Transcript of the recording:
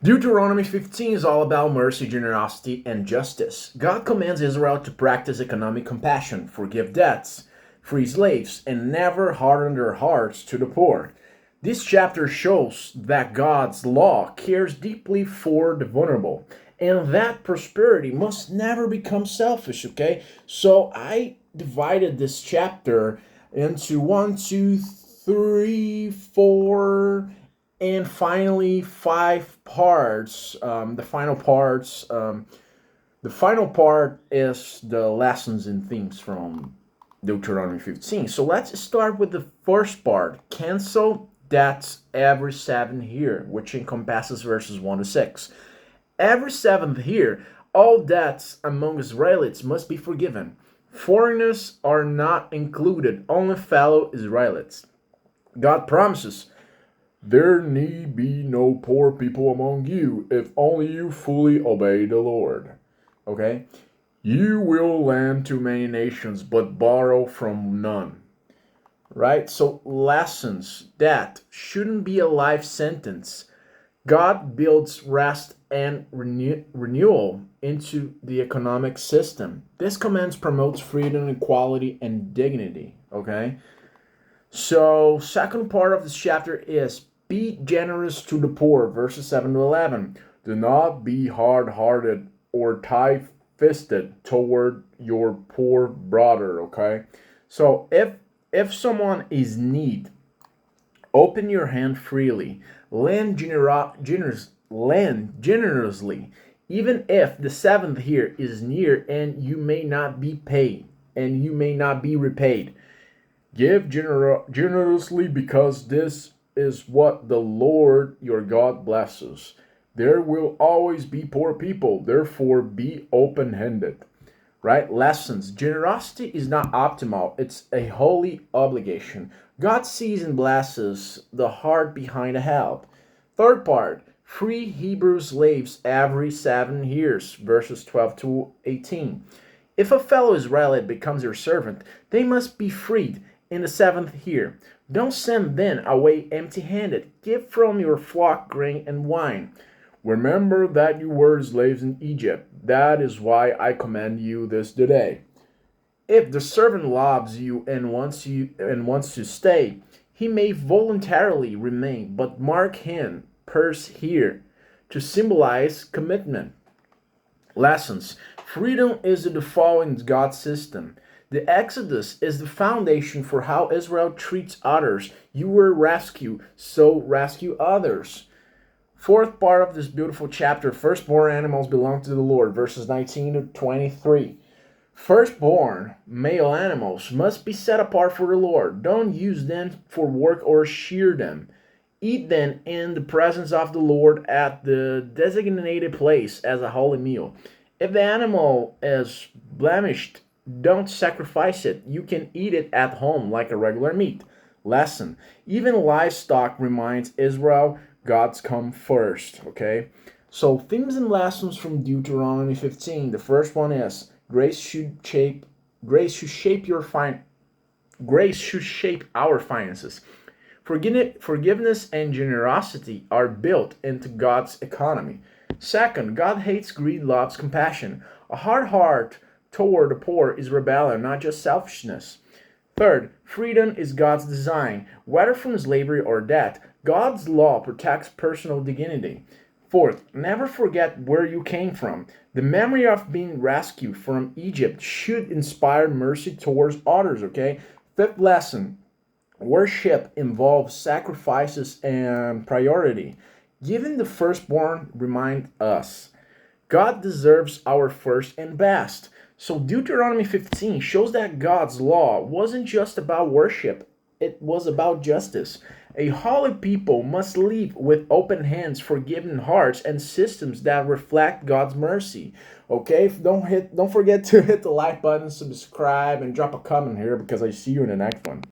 Deuteronomy 15 is all about mercy, generosity, and justice. God commands Israel to practice economic compassion, forgive debts, free slaves, and never harden their hearts to the poor. This chapter shows that God's law cares deeply for the vulnerable and that prosperity must never become selfish, okay? So I divided this chapter into one, two, three, four, and finally five parts. The final part is the lessons and themes from Deuteronomy 15. So let's start with the first part. Cancel debts every 7 years, which encompasses verses 1 to 6. Every seventh year, all debts among Israelites must be forgiven. Foreigners are not included, only fellow Israelites. God promises, there need be no poor people among you if only you fully obey the Lord. Okay? You will lend to many nations, but borrow from none. Right? So, lessons that shouldn't be a life sentence. God builds rest and renewal into the economic system. This command promotes freedom, equality, and dignity. Okay? So, second part of this chapter is be generous to the poor, verses 7 to 11. Do not be hard hearted or tight fisted toward your poor brother, okay? So, if someone is in need, open your hand freely, lend generously, even if the seventh year is near and you may not be paid and you may not be repaid. Give generously because this is what the Lord your God blesses. There will always be poor people, therefore be open handed. Right? Lessons. Generosity is not optimal, it's a holy obligation. God sees and blesses the heart behind the help. Third part. Free Hebrew slaves every 7 years, verses 12 to 18. If a fellow Israelite becomes your servant, they must be freed in the seventh year. Don't send them away empty handed. Give from your flock grain and wine. Remember that you were slaves in Egypt. That is why I command you this today. If the servant loves you and wants to stay, he may voluntarily remain, but mark him purse here to symbolize commitment. Lessons. Freedom is the default in God's system. The Exodus is the foundation for how Israel treats others. You were rescued, so rescue others. Fourth part of this beautiful chapter, firstborn animals belong to the Lord, verses 19 to 23. Firstborn male animals must be set apart for the Lord. Don't use them for work or shear them. Eat them in the presence of the Lord at the designated place as a holy meal. If the animal is blemished, don't sacrifice it. You can eat it at home like a regular meat. Lesson. Even livestock reminds Israel God's come first. Okay? So themes and lessons from Deuteronomy 15. The first one is grace should shape your grace should shape our finances. Forgiveness and generosity are built into God's economy. Second, God hates greed, loves compassion. A hard heart toward the poor is rebellion, not just selfishness. Third, freedom is God's design. Whether from slavery or debt, God's law protects personal dignity. Fourth, never forget where you came from. The memory of being rescued from Egypt should inspire mercy towards others, okay? Fifth lesson, worship involves sacrifices and priority. Giving the firstborn remind us God deserves our first and best. So Deuteronomy 15 shows that God's law wasn't just about worship, it was about justice. A holy people must live with open hands, forgiving hearts, and systems that reflect God's mercy. Okay, don't forget to hit the like button, subscribe, and drop a comment here because I see you in the next one.